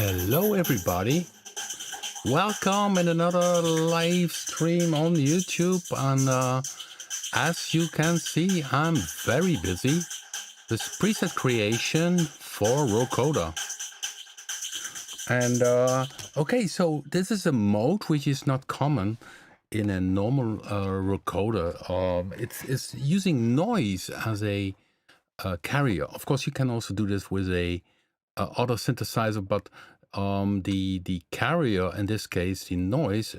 Hello everybody, welcome in another live stream on YouTube, and as you can see I'm very busy with preset creation for Rocoda. And okay, so this is a mode which is not common in a normal Rocoda. It's using noise as a carrier. Of course you can also do this with a auto synthesizer, but the carrier, in this case the noise,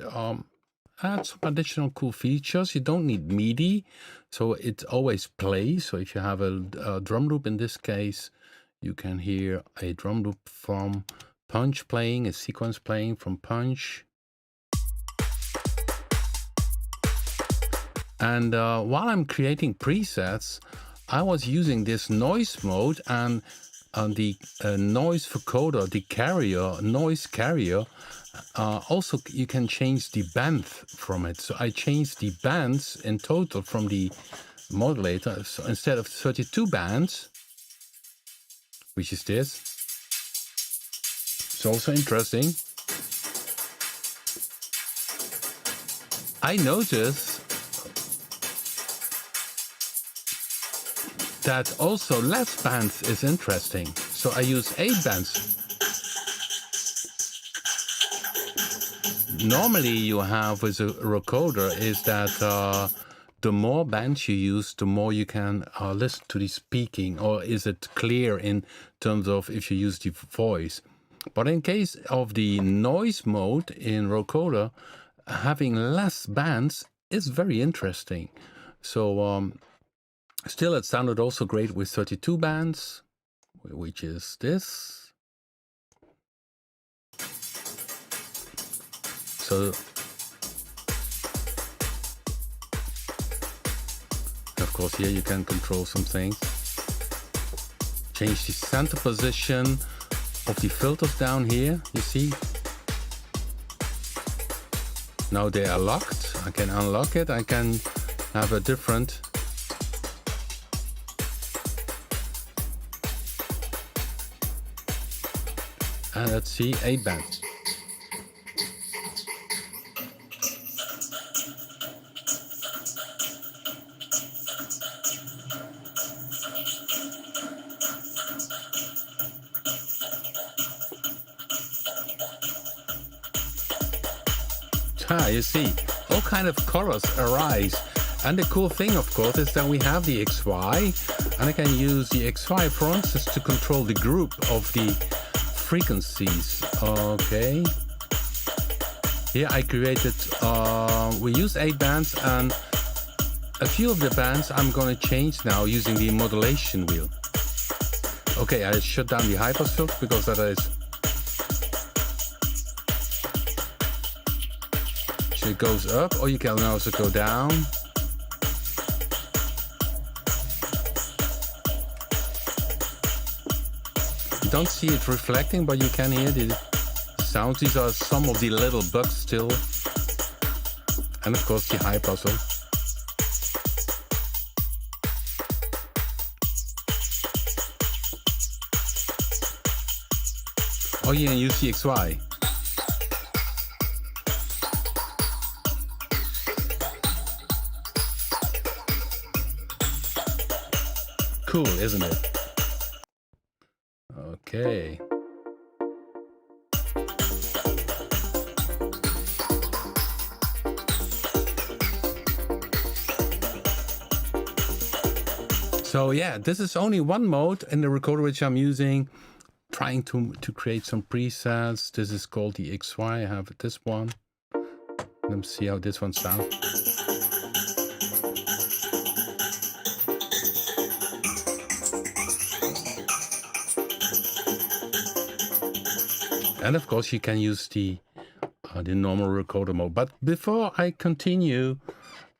adds some additional cool features. You don't need MIDI, so it always plays. So if you have a drum loop, in this case you can hear a drum loop from Punch playing, a sequence playing from Punch. And while I'm creating presets, I was using this noise mode, and the noise vocoder, the carrier, noise carrier, also you can change the band from it. So I changed the bands in total from the modulator. So instead of 32 bands, which is this, it's also interesting. I noticed that also less bands is interesting. So I use 8 bands. Normally you have with a RoCoder is that the more bands you use, the more you can listen to the speaking, or is it clear in terms of if you use the voice. But in case of the noise mode in RoCoder, having less bands is very interesting. So still, it sounded also great with 32 bands, which is this. So, of course, here you can control some things. Change the center position of the filters down here, you see. Now they are locked. I can unlock it. I can have a different and let's see, 8 bands. You see, all kind of colors arise. And the cool thing, of course, is that we have the XY, and I can use the XY, for instance, to control the group of the frequencies. Okay, here I created we use 8 bands, and a few of the bands I'm going to change now using the modulation wheel. Okay, I shut down the high pass filter because that is, so it goes up, or you can also go down. Don't see it reflecting, but you can hear the sounds. These are some of the little bugs still. And of course the high puzzle. Oh, you can use the XY. Cool, isn't it? Okay. So yeah, this is only one mode in the recorder which I'm using, trying to create some presets. This is called the XY. I have this one. Let me see how this one sounds. And of course you can use the normal recorder mode. But before I continue,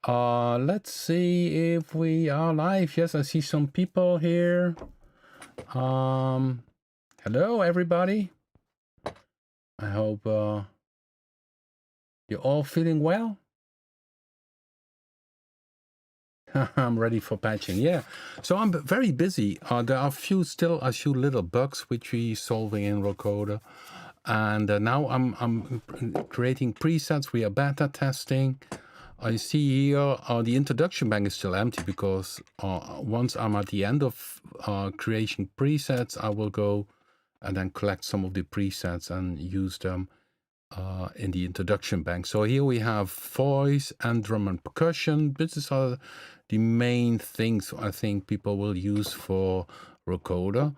let's see if we are live. Yes, I see some people here. Hello everybody. I hope you're all feeling well. I'm ready for patching. Yeah, so I'm very busy. There are still a few little bugs which we're solving in Rocoda. And now I'm creating presets. We are beta testing. I see here the introduction bank is still empty because once I'm at the end of creation presets, I will go and then collect some of the presets and use them in the introduction bank. So here we have voice and drum and percussion. These are the main things I think people will use for Rocoda.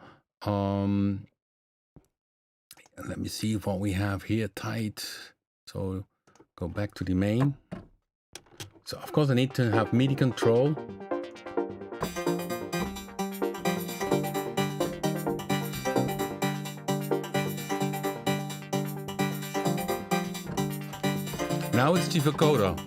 Let me see what we have here tight. So go back to the main. So of course I need to have MIDI control. Now it's the vocoder.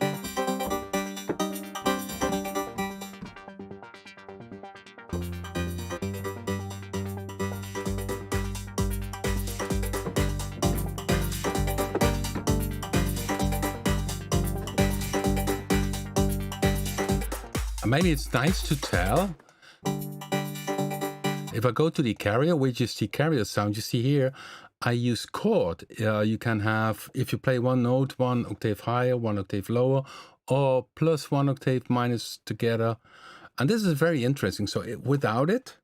Maybe it's nice to tell. If I go to the carrier, which is the carrier sound, you see here, I use chord. You can have, if you play one note, 1 octave higher, 1 octave lower, or plus 1 octave minus together. And this is very interesting. So without it,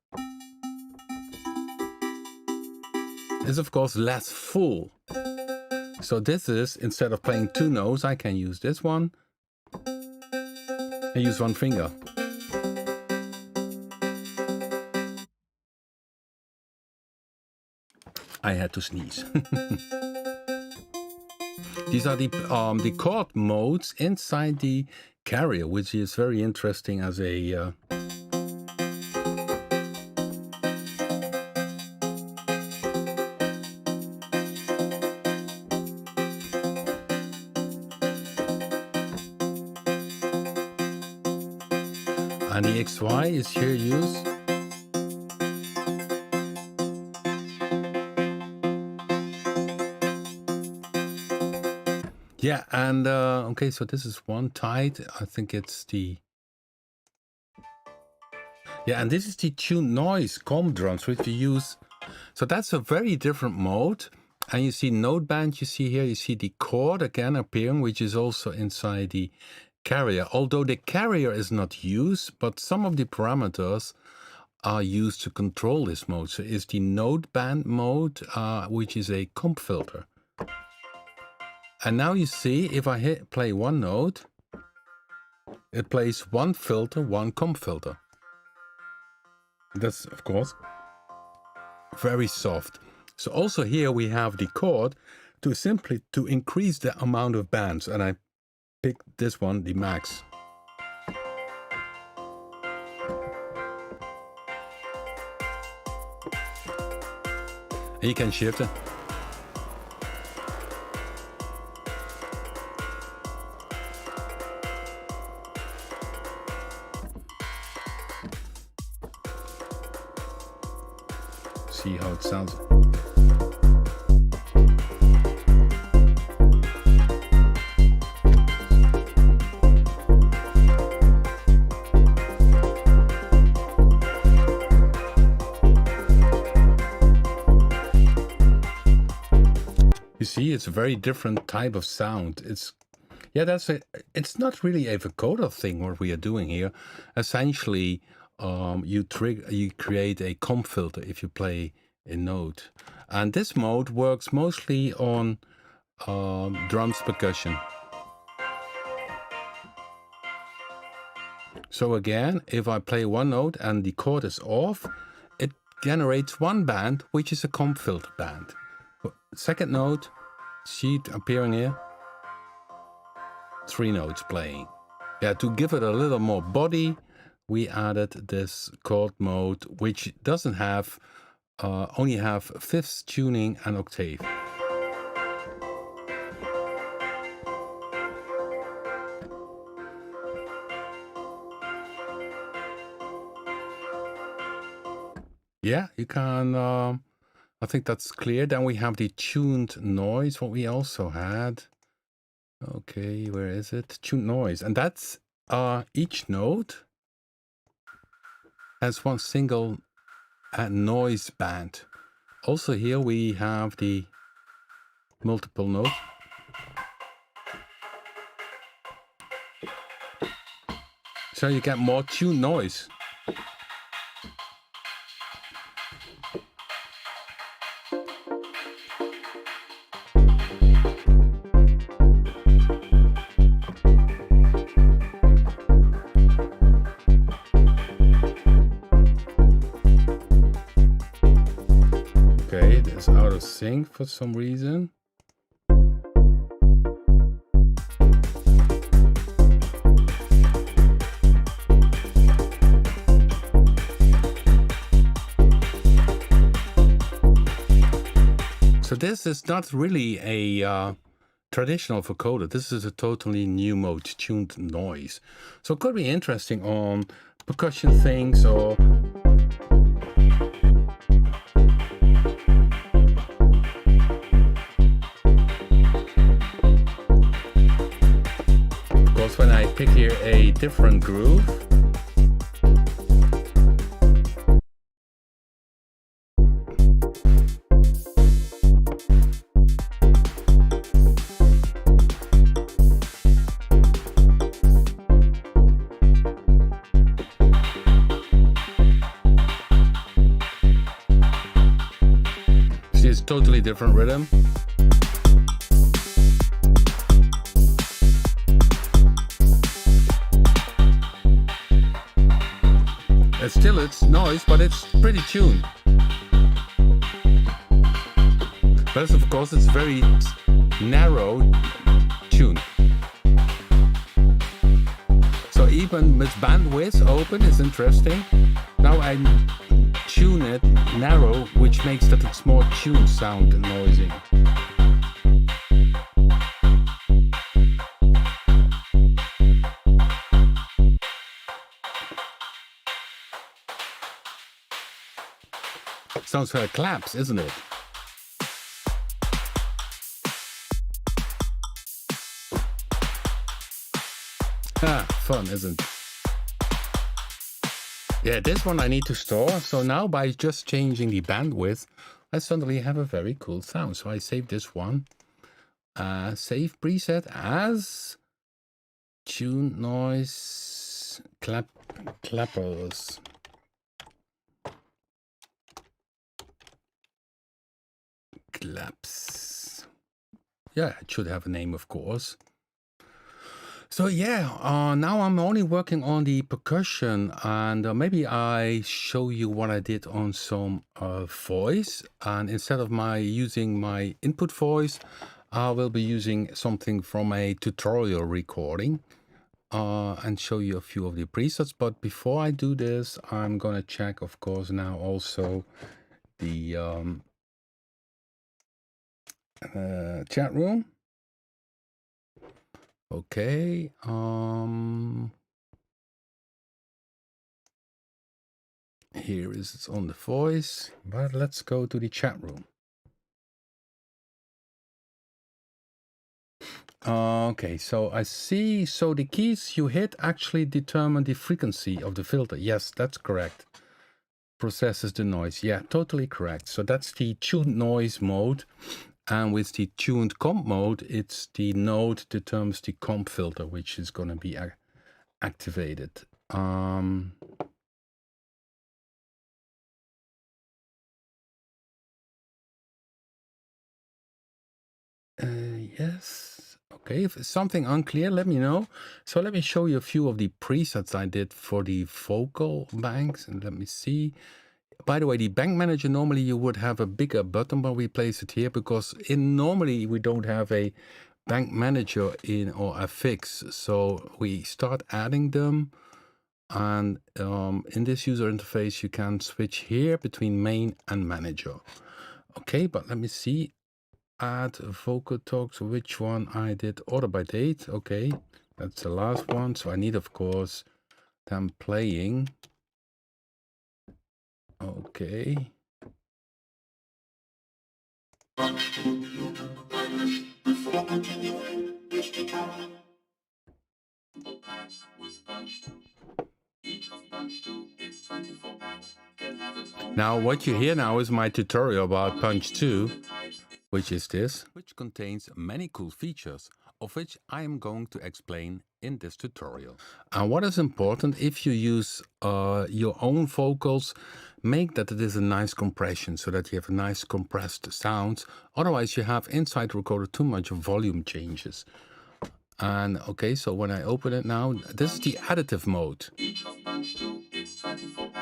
it's of course less full. So this is, instead of playing 2 notes, I can use this one. I use 1 finger. I had to sneeze. These are the chord modes inside the carrier, which is very interesting as a and the XY is here used. Yeah, and okay, so this is one tight. I think it's the... Yeah, and this is the tuned noise comb drums, which we use. So that's a very different mode. And you see note band, you see here, you see the chord again appearing, which is also inside the carrier. Although the carrier is not used, but some of the parameters are used to control this mode. So it's the note band mode, which is a comp filter. And now you see, if I play one note, it plays one filter, one comp filter. That's, of course, very soft. So also here we have the chord to simply to increase the amount of bands. And I picked this one, the max. And you can shift it. See how it sounds. You see, it's a very different type of sound. It's not really a vocoder thing what we are doing here. Essentially, you create a comp filter if you play a note, and this mode works mostly on drums percussion. So again, if I play one note and the chord is off, it generates one band, which is a comp filter band. Second note, see it appearing here, 3 notes playing. Yeah, to give it a little more body, we added this chord mode, which doesn't have, only have fifths, tuning, and octave. Yeah, you can, I think that's clear. Then we have the tuned noise, what we also had. Okay, where is it? Tuned noise. And that's each note has one single noise band. Also here we have the multiple notes. So you get more tune noise. Okay, that's out of sync for some reason. So this is not really a traditional vocoder. This is a totally new mode, tuned noise. So it could be interesting on percussion things or of course when I pick here a different groove. It's totally different rhythm. It's still it's noise, but it's pretty tuned. But of course it's very narrow tune. So even with bandwidth open is interesting. Now I tune it narrow, which makes that it's more tuned sound and noisy. Sounds like claps, isn't it? Ah, fun, isn't it? Yeah, this one I need to store. So now by just changing the bandwidth, I suddenly have a very cool sound. So I save this one. Save preset as tune noise clappers. Claps. Yeah, it should have a name, of course. So yeah, now I'm only working on the percussion, and maybe I show you what I did on some voice. And instead of using my input voice, I will be using something from a tutorial recording and show you a few of the presets. But before I do this, I'm gonna check, of course, now also the chat room. Okay, here is it's on the voice, but let's go to the chat room. Okay, so I see, so the keys you hit actually determine the frequency of the filter. Yes, that's correct. Processes the noise. Yeah, totally correct. So that's the tuned noise mode. And with the tuned comp mode, it's the node determines the comp filter, which is going to be activated. Yes. Okay, if it's something unclear, let me know. So let me show you a few of the presets I did for the vocal banks. And let me see. By the way, the bank manager, normally you would have a bigger button, but we place it here because normally we don't have a bank manager in or a fix. So we start adding them. And in this user interface, you can switch here between main and manager. Okay, but let me see. Add vocal talks, which one I did order by date. Okay, that's the last one. So I need, of course, them playing. Okay. Now what you hear now is my tutorial about punch 2, which is this. which contains many cool features, of which I am going to explain in this tutorial. And what is important, if you use your own vocals, make that it is a nice compression so that you have nice compressed sounds. Otherwise you have inside RoCoder too much volume changes. And okay, so when I open it now, this is the additive mode.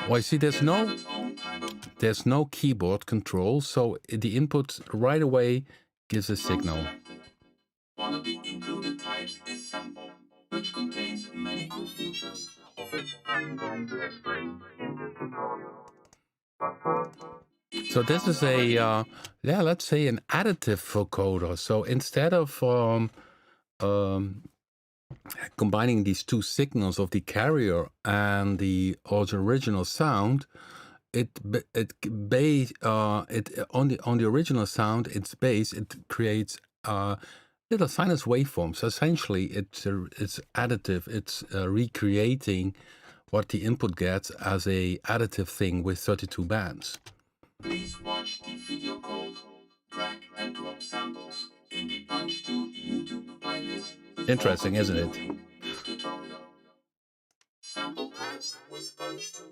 Well, you see there's no keyboard control, so the input right away gives a signal. One of the included types is sample, which contains many cool features, of which I'm going to explain in this tutorial. So this is a, let's say an additive vocoder. So instead of combining these two signals of the carrier and the original sound, on the original sound, its bass, it creates little sinus waveforms. So essentially, it's additive. It's recreating what the input gets as a additive thing with 32 bands. Please watch the video called Drag and Drop Samples in the Punch to YouTube playlist. Interesting, isn't it? Sample pads with Punch to.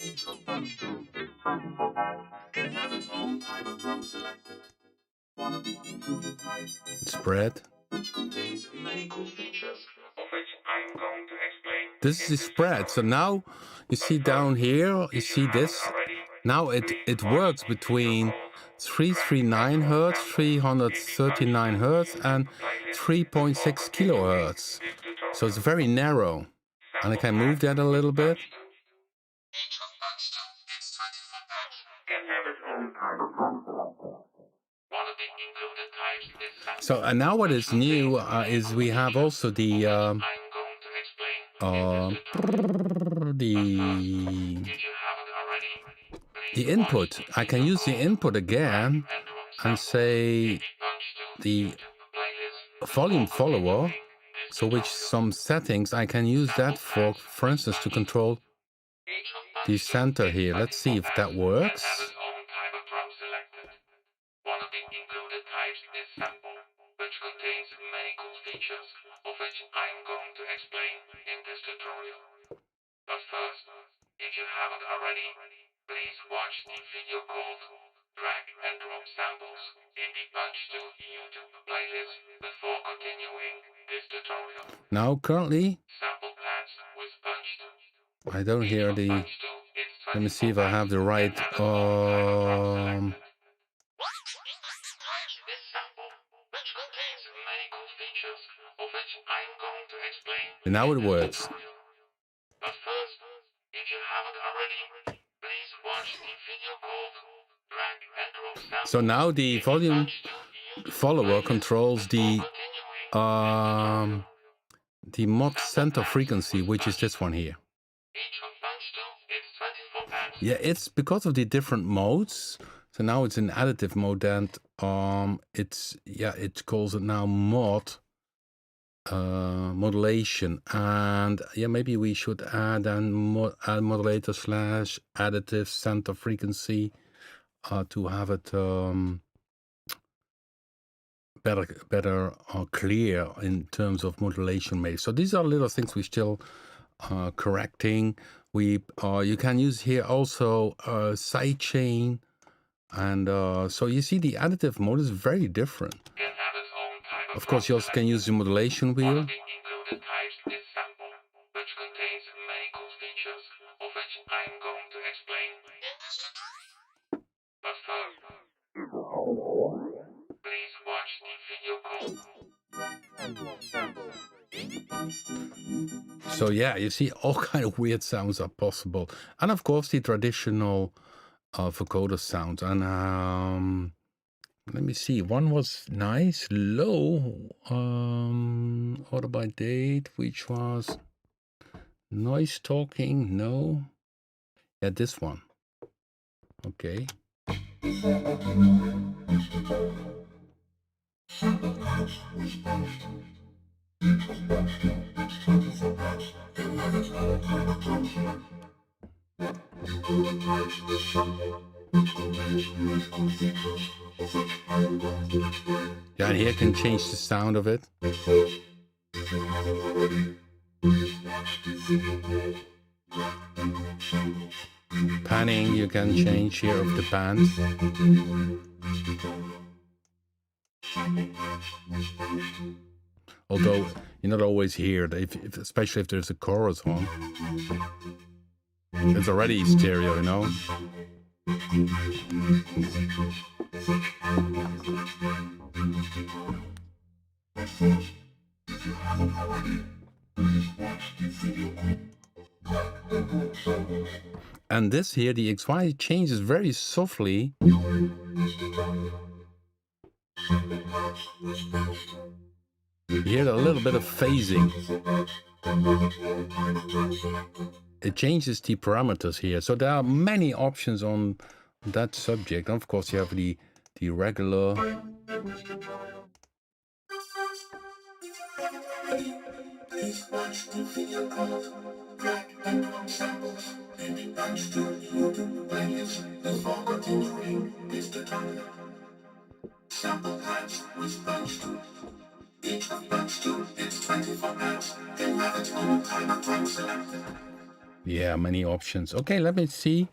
Each of Punch to is 24 bands and have its own type of drum selected. One of the included types is spread, which contains many cool features, of which I'm going to explain. This is the spread. So now you see down here, you see this. Now it works between 339 Hertz, 339 Hertz, and 3.6 kilohertz. So it's very narrow. And I can move that a little bit. So and now what is new is we have also the input. I can use the input again and say the volume follower. So which some settings I can use that for instance, to control the center here. Let's see if that works. One of the included types is sample, which contains many cool features, of which I'm going to explain in this tutorial. But first, if you haven't already, please watch the video called Drag and Drop Samples in the Punch to YouTube playlist before continuing this tutorial. Now currently, sample pads with Punch to. I don't hear the. Let me see if I have the right. And now it works. But first, if you haven't already, please watch the video called Drag and Drop Samples. So now the volume follower controls the mod center frequency, which is this one here. Yeah, it's because of the different modes. So now it's in additive mode, and it calls it now modulation. And yeah, maybe we should add add modulator / additive center frequency to have it better clear in terms of modulation maybe. So these are little things we still correcting. You can use here also sidechain, and so you see the additive mode is very different. Of course, you also can use the modulation wheel. So yeah, you see all kind of weird sounds are possible, and of course the traditional vocoder sounds. And let me see, one was nice, low, order by date, which was noise talking. No, yeah, this one. Okay. Yeah, and here can change the sound of it. Panning you can change here of the band. Although you're not always here, especially if there's a chorus on. It's already stereo, you know. And this here, the XY changes very softly. You hear a little bit of phasing. It changes the parameters here. So there are many options on that subject. And of course, you have the regular. Yeah, many options. Okay, let me see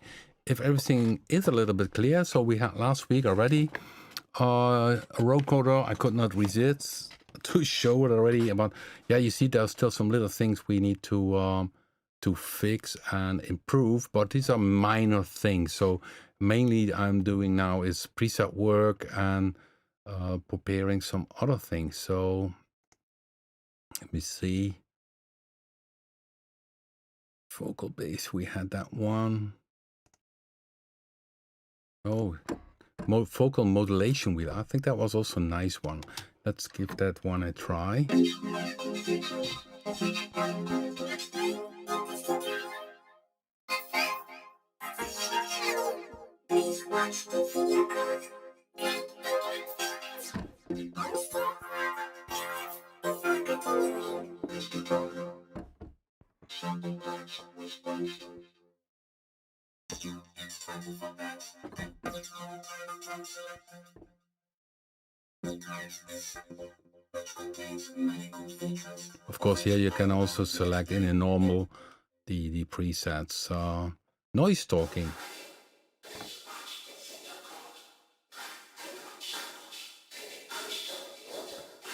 if everything is a little bit clear. So we had last week already a RoCoder. I could not resist to show it already. But yeah, you see there's still some little things we need to fix and improve, but these are minor things. So mainly I'm doing now is preset work and preparing some other things. So let me see. Vocal bass, we had that one. Oh, vocal modulation wheel. I think that was also a nice one. Let's give that one a try. Of course, here you can also select in a normal the presets. Noise talking.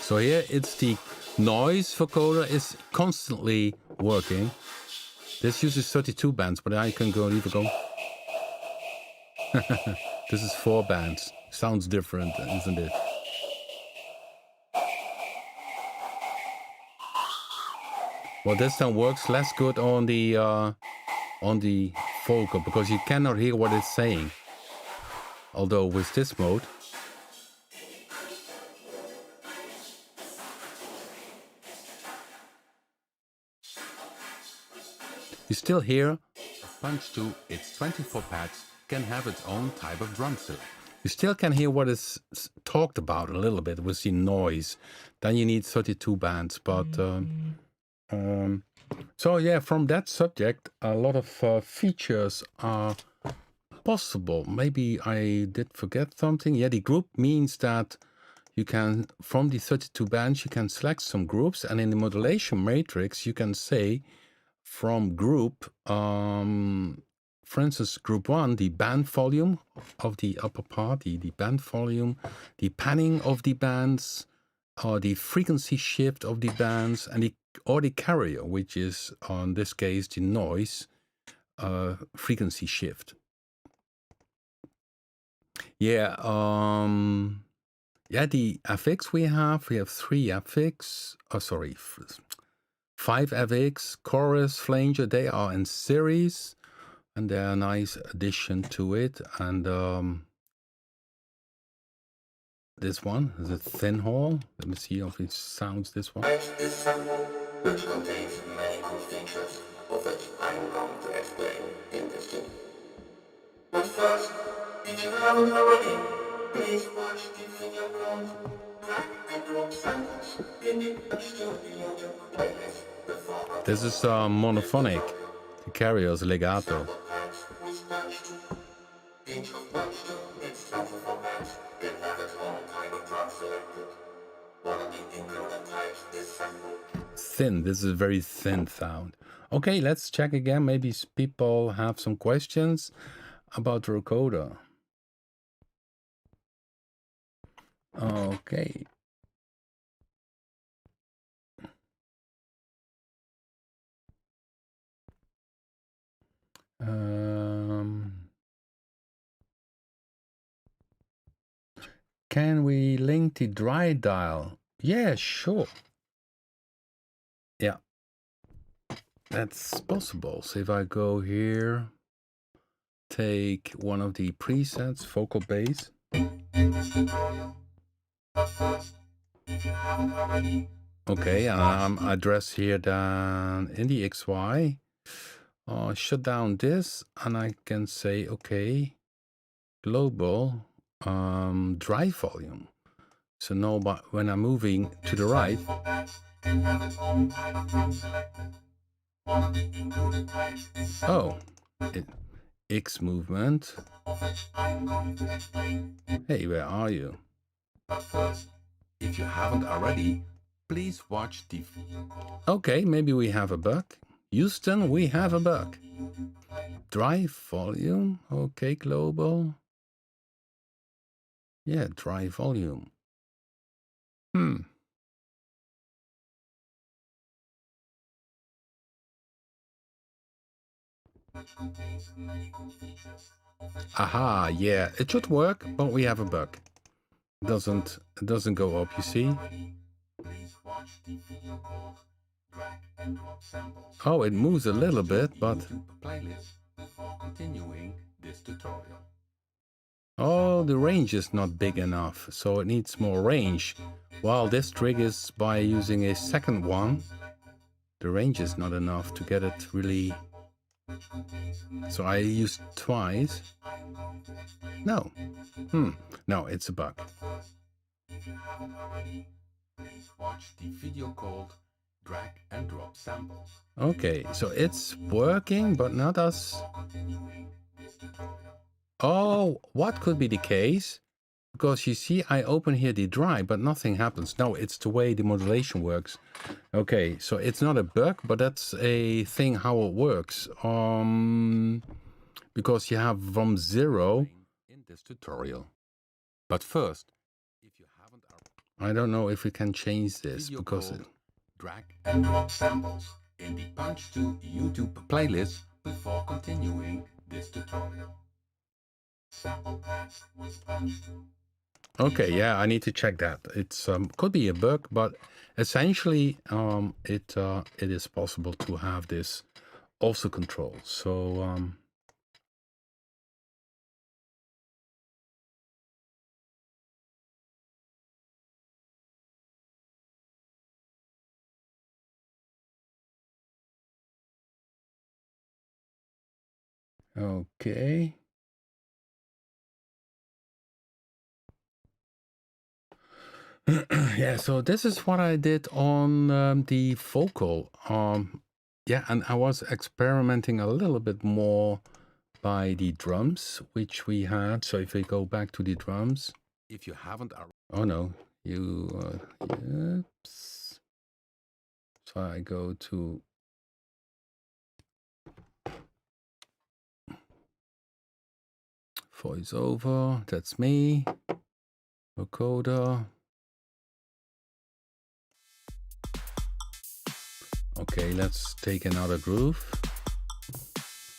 So here it's the noise vocoder is constantly working. This uses 32 bands, but I can go either go. This is 4 bands. Sounds different, isn't it? Well, this time works less good on the vocal because you cannot hear what it's saying. Although with this mode, you still hear punch to its 24 pads can have its own type of drum set. You still can hear what is talked about a little bit with the noise. Then you need 32 bands, but so yeah, from that subject, a lot of features are possible. Maybe I did forget something. Yeah, the group means that you can, from the 32 bands, you can select some groups, and in the modulation matrix, you can say from group, for instance, group 1, the band volume of the upper part, the band volume, the panning of the bands, or the frequency shift of the bands, and the carrier, which is, in this case, the noise frequency shift. Yeah, yeah, the FX we have 3 FX, oh sorry, 5 FX, chorus, flanger, they are in series, and they're a nice addition to it. And this one is a thin hall. Let me see if it sounds this one. Which contains many good features, of which I'm going to explain in this video. But first, if you haven't already, please watch the video called Track and Drop Samples in the Studio playlist. This is monophonic. The carrier is legato. Thin. This is a very thin sound. Okay, let's check again. Maybe people have some questions about Rocoda. Okay. Can we link the dry dial? Yeah, sure. Yeah, that's possible. So if I go here, take one of the presets, vocal bass. Okay, address here down in the XY. Shut down this, and I can say, okay, global drive volume. So now when I'm moving to the right, oh, X movement. Hey, where are you? But first, if you haven't already, please watch the... Okay, maybe we have a bug. Houston, we have a bug. Drive volume. Okay, global. Yeah, drive volume. Aha, yeah, it should work, but we have a bug. It doesn't go up, you see? Oh, it moves a little bit, but... Oh, the range is not big enough, so it needs more range. While this triggers by using a second one, the range is not enough to get it really... So I used twice. No. No, it's a bug. If you haven't already, please watch the video called Drag and Drop Samples. Okay, so it's working, but not as... Oh, what could be the case? Because you see, I open here the dry, but nothing happens. No, it's the way the modulation works. Okay, so it's not a bug, but that's a thing how it works. Because you have from 0 in this tutorial. But first, if you haven't, I don't know if we can change this because drag and drop samples in the Punch to YouTube playlist before continuing this tutorial. Sample packs with Punch to. Okay, yeah, I need to check that. It's could be a bug, but essentially it is possible to have this also controlled. So okay. Yeah, so this is what I did on the vocal. Yeah, and I was experimenting a little bit more by the drums, which we had. So if we go back to the drums, if you haven't, oh no, you, oops. So I go to voiceover, that's me, Rocoda. Okay, let's take another groove.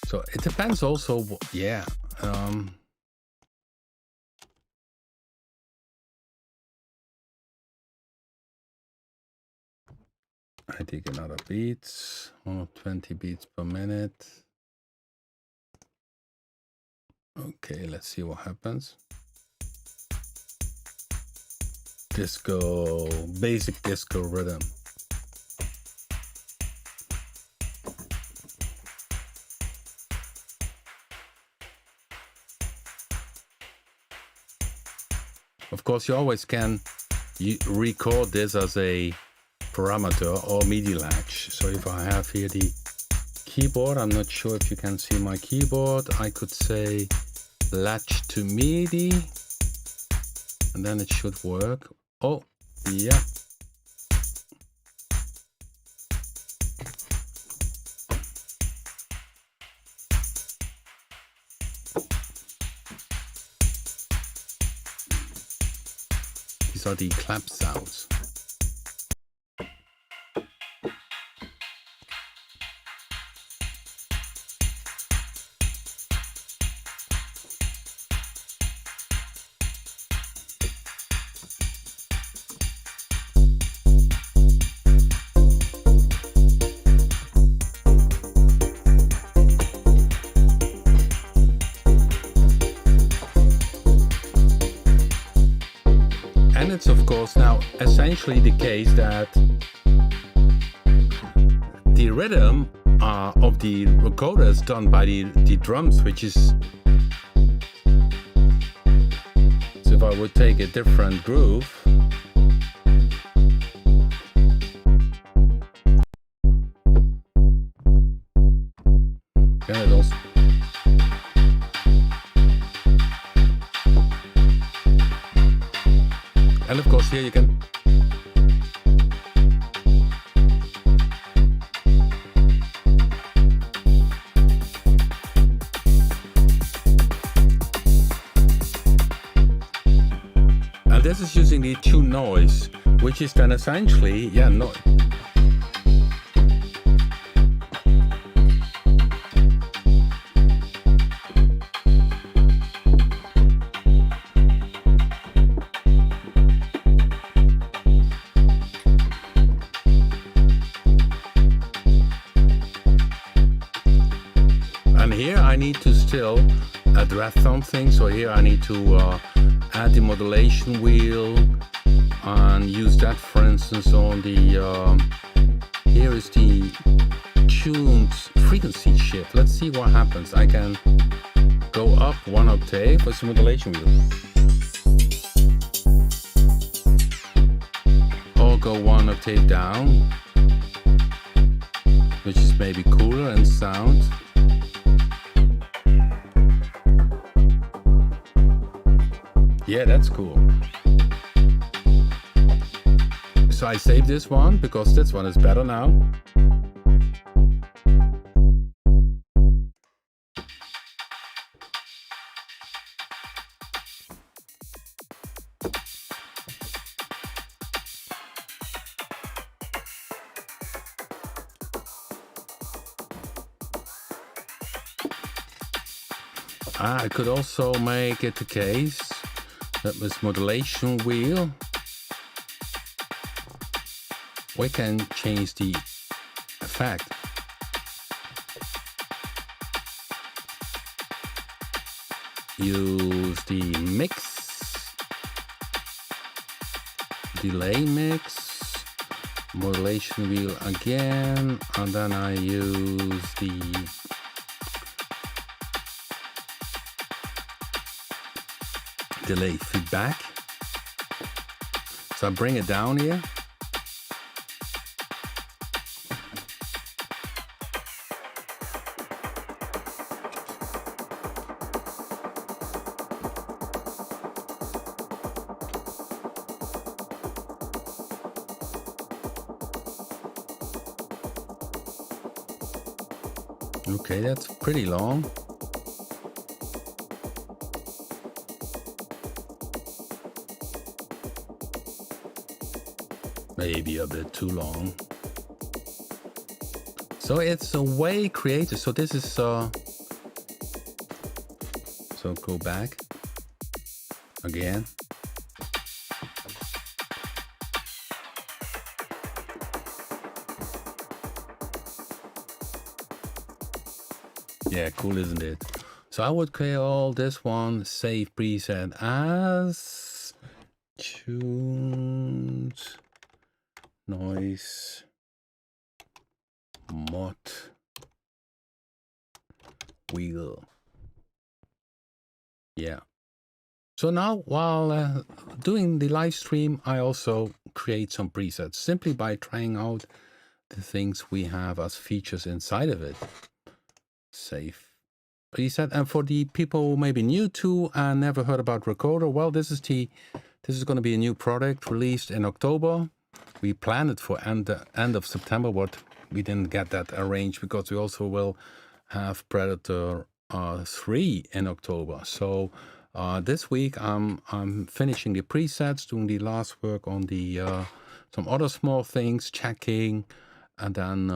So it depends also, yeah. I take another beat, 120 beats per minute. Okay, let's see what happens. Disco, basic disco rhythm. Of course, you always can record this as a parameter or MIDI latch. So if I have here the keyboard, I'm not sure if you can see my keyboard. I could say latch to MIDI, and then it should work. Oh, yeah. These are the clap sounds. And it's of course now essentially the case that the rhythm of the Rocoda is done by the drums, which is, so if I would take a different groove, then it also, and of course here you can, and this is using the tune noise, which is then essentially, yeah, no. And here I need to still address something, so here I need to add the modulation wheel and use that, for instance, on the here is the tuned frequency shift. Let's see what happens. I can go up 1 octave with the modulation wheel, or go 1 octave down, which is maybe cooler in sound. Yeah, that's cool. So I save this one because this one is better now. I could also make it the case that with modulation wheel we can change the effect. Use the mix, delay mix, modulation wheel again, and then I use the delay feedback. So I bring it down here. Okay, that's pretty long. Maybe a bit too long. So it's a way creative. So this is so go back again. Yeah, cool, isn't it? So I would call this one save preset as tuned noise mod wheel. Yeah. So now while doing the live stream, I also create some presets simply by trying out the things we have as features inside of it. Save preset. And for the people who may be new to and never heard about RoCoder, well, this is going to be a new product released in October. We planned it for end of September, but we didn't get that arranged because we also will have Predator 3 in October. So this week I'm finishing the presets, doing the last work on the some other small things, checking, and then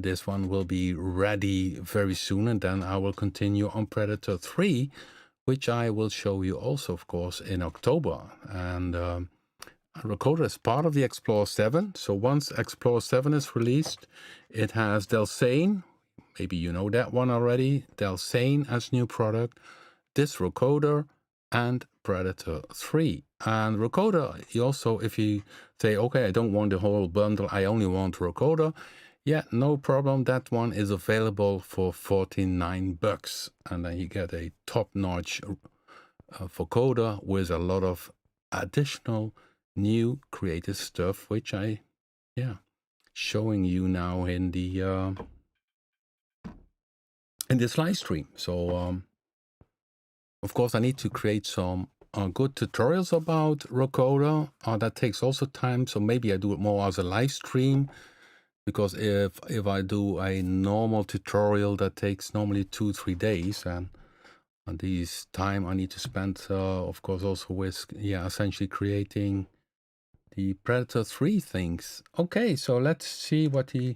this one will be ready very soon, and then I will continue on Predator 3, which I will show you also, of course, in October. And RoCoder is part of the Explorer 7. So once Explorer 7 is released, it has Delsane. Maybe you know that one already. Delsane as new product, this RoCoder, and Predator 3. And RoCoder, you also, if you say, okay, I don't want the whole bundle, I only want RoCoder, yeah, no problem. That one is available for $49. And then you get a top-notch vocoder with a lot of additional new creative stuff, which I, showing you now in the in this live stream. So of course I need to create some good tutorials about RoCoder. That takes also time, so maybe I do it more as a live stream, because if I do a normal tutorial, that takes normally 2-3 days, and this time I need to spend of course also with essentially creating the Predator 3 things. Okay, so let's see what he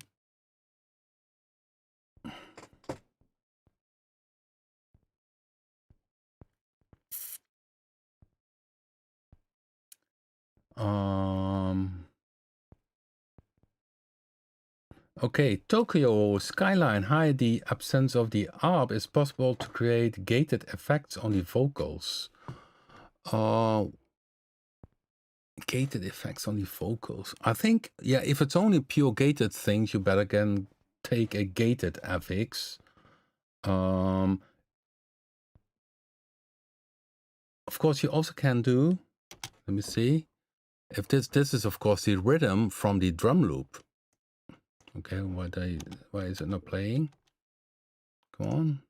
okay, Tokyo Skyline. Hi, the absence of the ARP is possible to create gated effects on the vocals. Gated effects on the vocals. I think, if it's only pure gated things, you better take a gated FX. Of course, you also can do, let me see, if this is of course the rhythm from the drum loop. Okay, why is it not playing? Come on.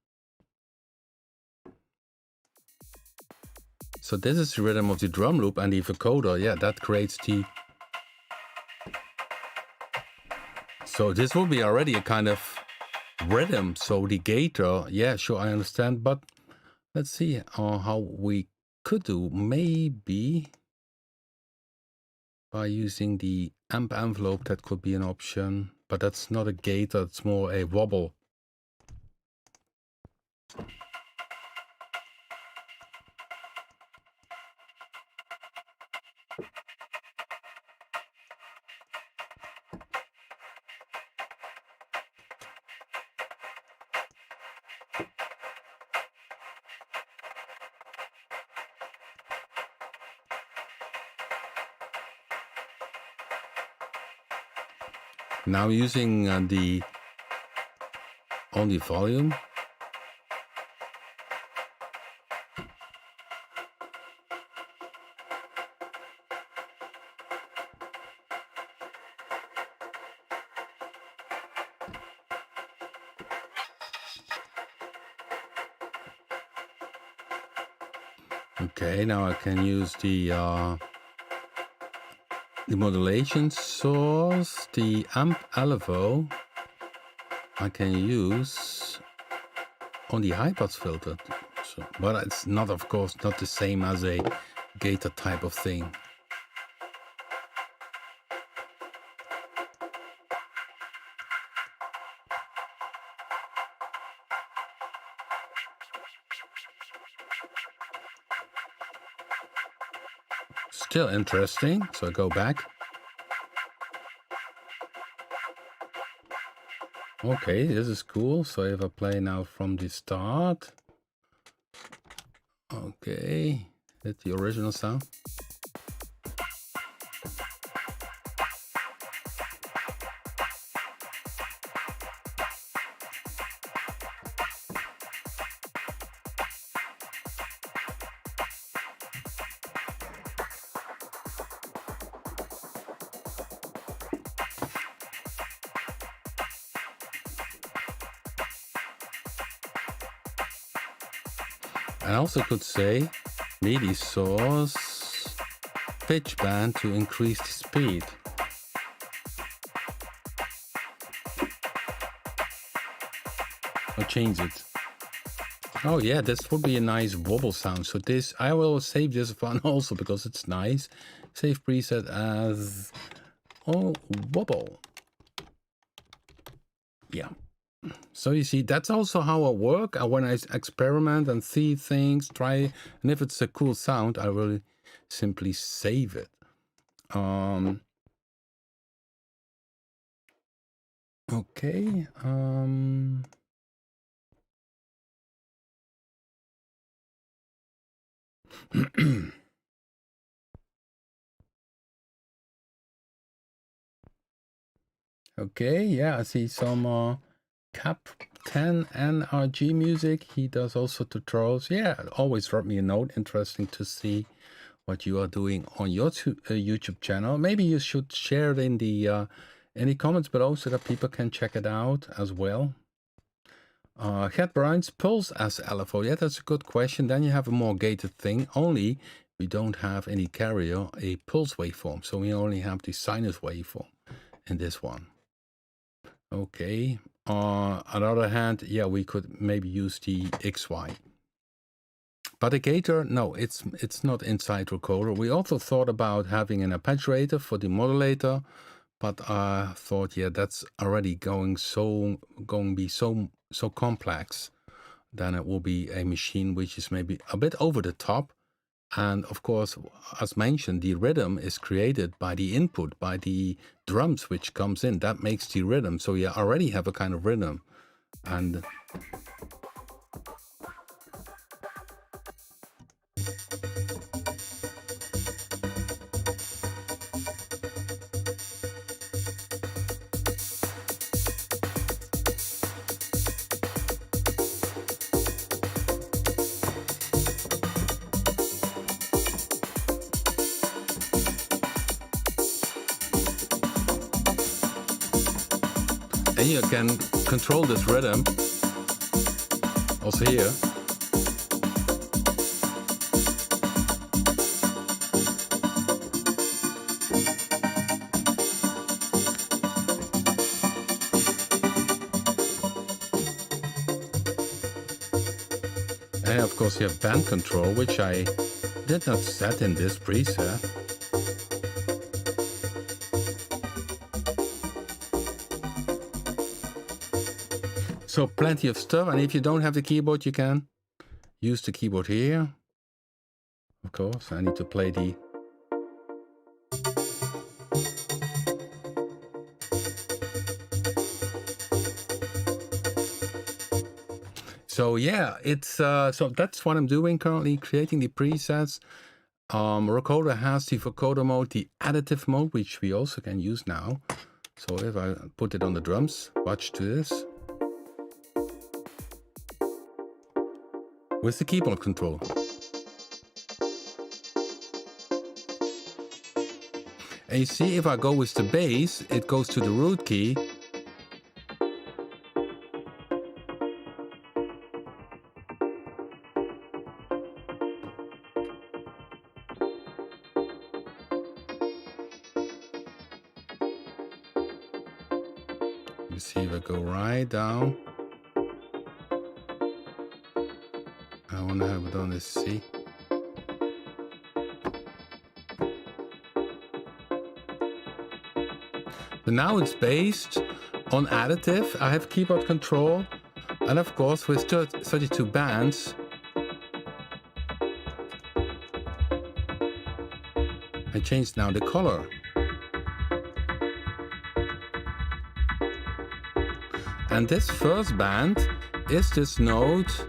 So this is the rhythm of the drum loop, and the vocoder, that creates the... So this will be already a kind of rhythm. So the gator, sure, I understand, but let's see how we could do. Maybe by using the amp envelope, that could be an option, but that's not a gator, it's more a wobble. Now using the only volume. Okay, now I can use the modulation source, the amp elevo. I can use on the high pass filter, so, but it's not, of course, not the same as a gator type of thing. Still interesting, so I go back. Okay, this is cool. So if I play now from the start, okay, hit the original sound. I also could say MIDI source pitch band to increase the speed. Or change it. Oh yeah, this would be a nice wobble sound. So this, I will save this one also because it's nice. Save preset as wobble. Yeah. So you see, that's also how I work. When I experiment and see things, try, and if it's a cool sound, I will simply save it. Okay. Okay, yeah, I see some Cap 10 NRG music. He does also tutorials. Yeah, always drop me a note. Interesting to see what you are doing on your YouTube channel. Maybe you should share it in the comments below so that people can check it out as well. Gert Bruins pulse as LFO. Yeah, that's a good question. Then you have a more gated thing. Only we don't have any carrier, a pulse waveform. So we only have the sinus waveform in this one. Okay. On the other hand, yeah, we could maybe use the XY. But a gator, no, it's not inside Rocoder. We also thought about having an arpeggiator for the modulator, but I thought, yeah, that's already going to be so complex. Then it will be a machine which is maybe a bit over the top. And of course, as mentioned, the rhythm is created by the input, by the drums which comes in. That makes the rhythm. So you already have a kind of rhythm. And you can control this rhythm also here. And of course you have band control, which I did not set in this preset. So plenty of stuff, and if you don't have the keyboard, you can use the keyboard here. Of course, I need to play the... So yeah, it's so that's what I'm doing currently, creating the presets. Rocoder has the vocoder mode, the additive mode, which we also can use now. So if I put it on the drums, watch this. With the keyboard control. And you see, if I go with the bass, it goes to the root key. You see, if I go right down. I want to have it on this C. So now it's based on additive. I have keyboard control. And of course, with 32 bands, I changed now the color. And this first band is this note.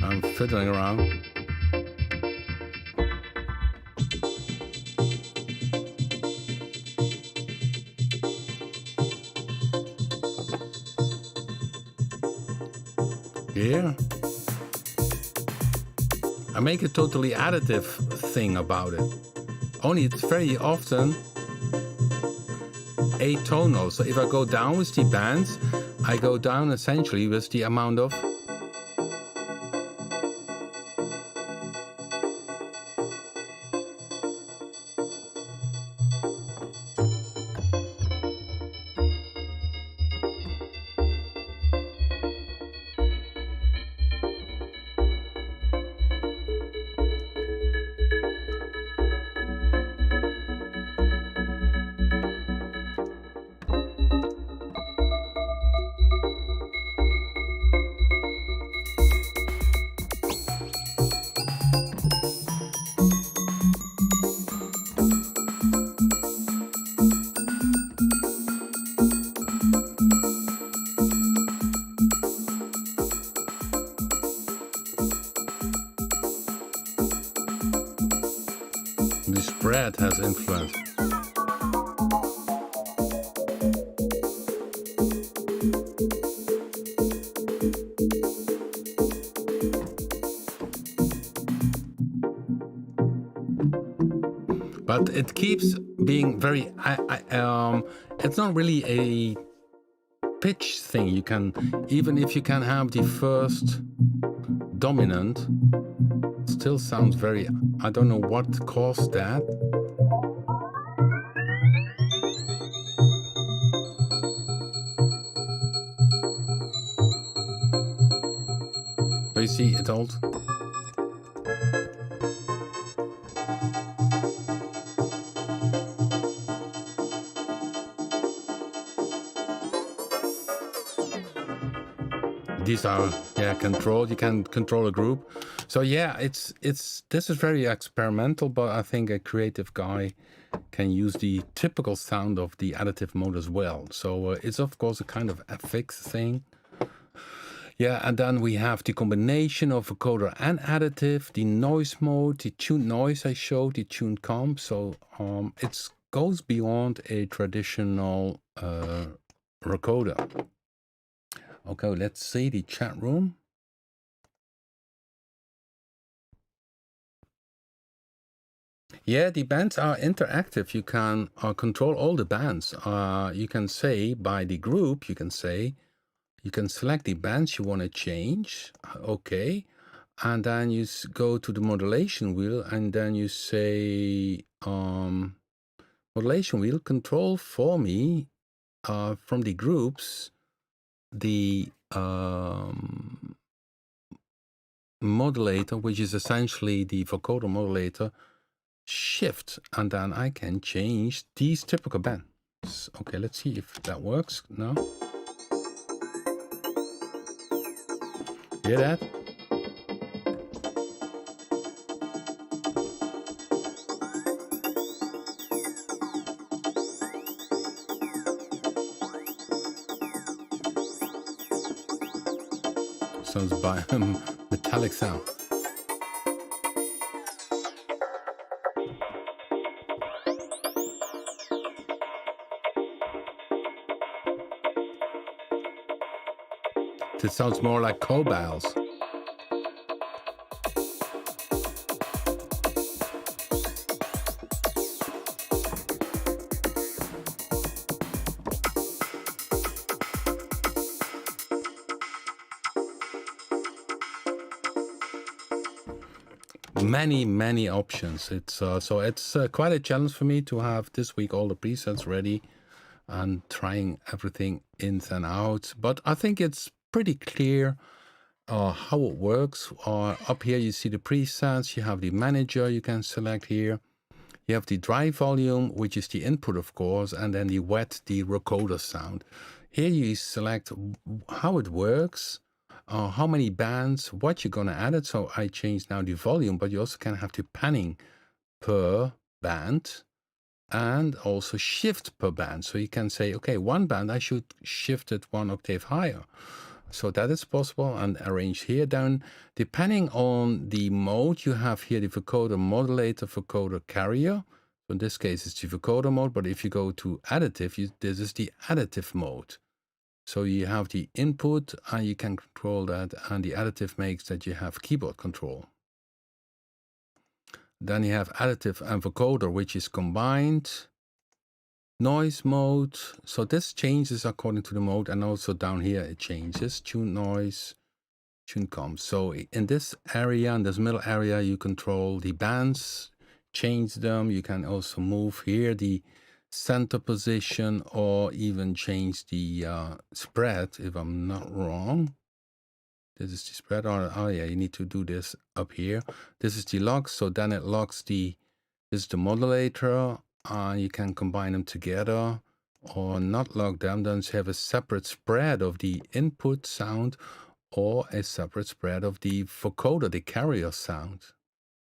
I'm fiddling around. Here. I make a totally additive thing about it. Only it's very often atonal. So if I go down with the bands, I go down essentially with the amount of the spread has influence. But it keeps being very, it's not really a pitch thing. You can, even if you can have the first dominant, still sounds very, I don't know what caused that. But you see, it also. These are, yeah, controlled. You can control a group. So yeah, this is very experimental, but I think a creative guy can use the typical sound of the additive mode as well. So it's of course a kind of FX thing. Yeah, and then we have the combination of vocoder and additive, the noise mode, the tuned noise I showed, the tuned comp. So it goes beyond a traditional Rocoda. Okay, let's see the chat room. Yeah, the bands are interactive. You can control all the bands. You can say by the group, you can select the bands you want to change. Okay. And then you go to the modulation wheel and then you say modulation wheel control for me from the groups the modulator, which is essentially the vocoder modulator, shift, and then I can change these typical bands. Okay, let's see if that works now. Hear that? Sounds by metallic sound. It sounds more like cowbells. Many options. It's quite a challenge for me to have this week all the presets ready and trying everything in and out. But I think it's pretty clear how it works. Up here you see the presets. You have the manager you can select here. You have the drive volume, which is the input, of course, and then the wet, the Rocoda sound. Here you select how it works. How many bands, what you're going to add it. So I change now the volume, but you also can have the panning per band and also shift per band. So you can say, okay, one band, I should shift it 1 octave higher. So that is possible, and arrange here down. Depending on the mode, you have here the vocoder modulator, vocoder carrier. So in this case, it's the vocoder mode, but if you go to additive, this is the additive mode. So you have the input and you can control that, and the additive makes that you have keyboard control. Then you have additive and vocoder, which is combined. Noise mode, so this changes according to the mode, and also down here it changes. Tune noise, tune comp. So in this area, in this middle area, you control the bands, change them. You can also move here the center position, or even change the spread, if I'm not wrong. This is the spread. Oh yeah, you need to do this up here. This is the log, so then it logs the, this is the modulator. You can combine them together or not log them. Then you have a separate spread of the input sound, or a separate spread of the vocoder, the carrier sound.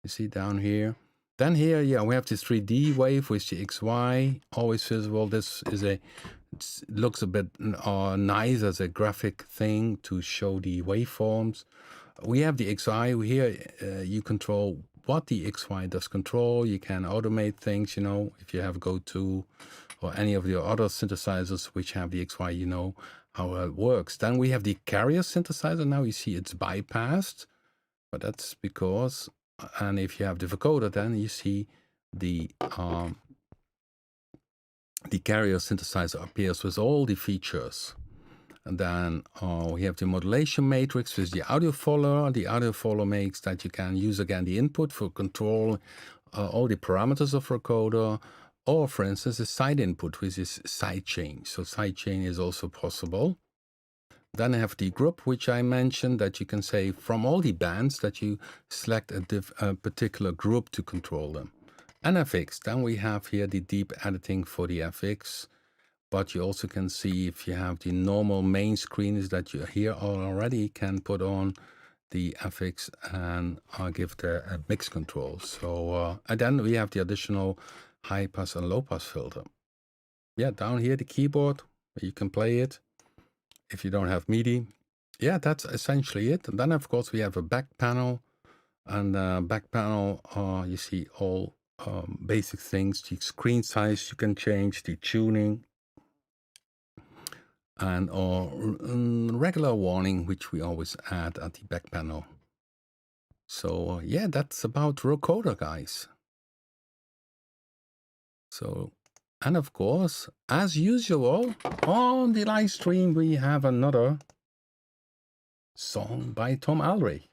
You see down here. Then here, yeah, we have this 3D wave with the XY, always visible. This is a, it looks a bit nice as a graphic thing to show the waveforms. We have the XY here. You control what the XY does control. You can automate things, you know, if you have Go2 or any of your other synthesizers which have the XY, you know how it works. Then we have the carrier synthesizer. Now you see it's bypassed, but that's because, and if you have the vocoder, then you see the carrier synthesizer appears with all the features. And then we have the modulation matrix with the audio follower. The audio follower makes that you can use again the input for control all the parameters of Rocoda, or for instance a side input with this side chain. So side chain is also possible. Then I have the group, which I mentioned, that you can say from all the bands that you select a particular group to control them. And FX, then we have here the deep editing for the FX. But you also can see, if you have the normal main screen, is that you here already can put on the FX and give the mix control. So and then we have the additional high pass and low pass filter. Yeah, down here the keyboard, you can play it if you don't have MIDI. Yeah, that's essentially it. And then of course we have a back panel, and back panel you see all basic things. The screen size you can change, the tuning, and or regular warning, which we always add at the back panel. So yeah, that's about Rocoder, guys. So, and of course, as usual, on the live stream we have another song by Tom Alray.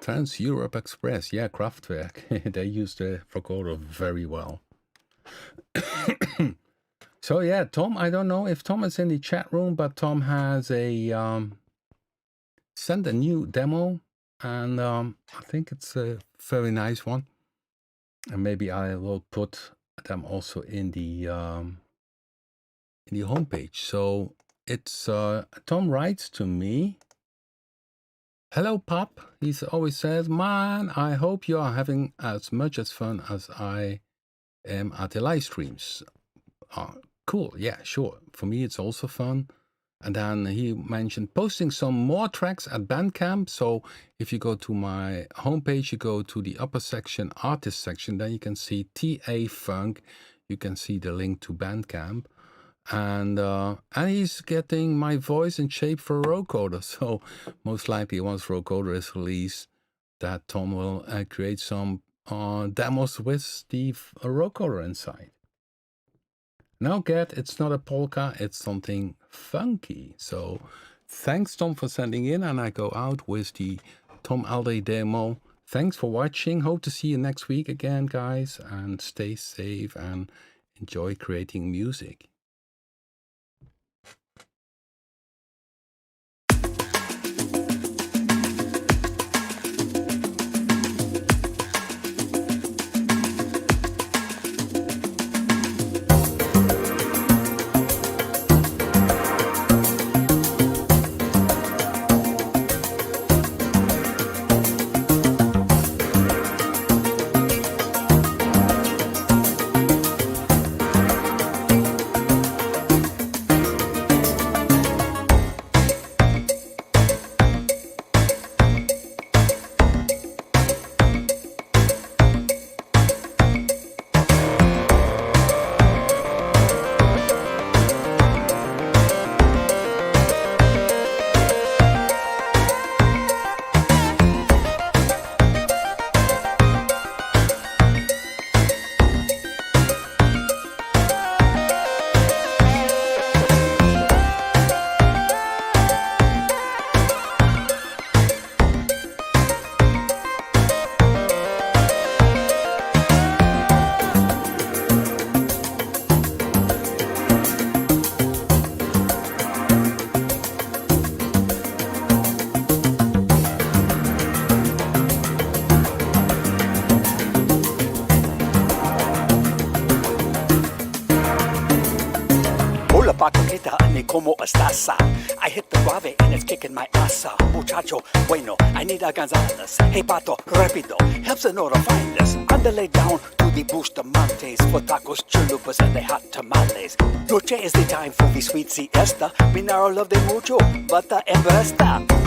Trans-Europe Express, yeah, Kraftwerk. They use the vocoder very well. So yeah, Tom, I don't know if Tom is in the chat room, but Tom has a sent a new demo, and I think it's a very nice one. And maybe I will put them also in the homepage. So it's Tom writes to me. Hello, Pop. He always says, man, I hope you are having as much as fun as I am at the live streams. Cool. Yeah, sure. For me, it's also fun. And then he mentioned posting some more tracks at Bandcamp. So if you go to my homepage, you go to the upper section, artist section, then you can see TA Funk. You can see the link to Bandcamp. And he's getting my voice in shape for RoCoder. So most likely once RoCoder is released, that Tom will create some demos with the RoCoder inside. Now get, it's not a polka, it's something funky. So thanks, Tom, for sending in, and I go out with the Tom Alray demo. Thanks for watching. Hope to see you next week again, guys, and stay safe and enjoy creating music. Hola pacoqueta, ni como estás? I hit the grave and it's kicking my ass. Muchacho, bueno, I need a Gonzales. Hey pato, rapido, helps in order find us. Underlay down to the Bustamantes for tacos, chalupas, and the hot tamales. Noche is the time for the sweet siesta. Minaro love de mucho, but the embesta.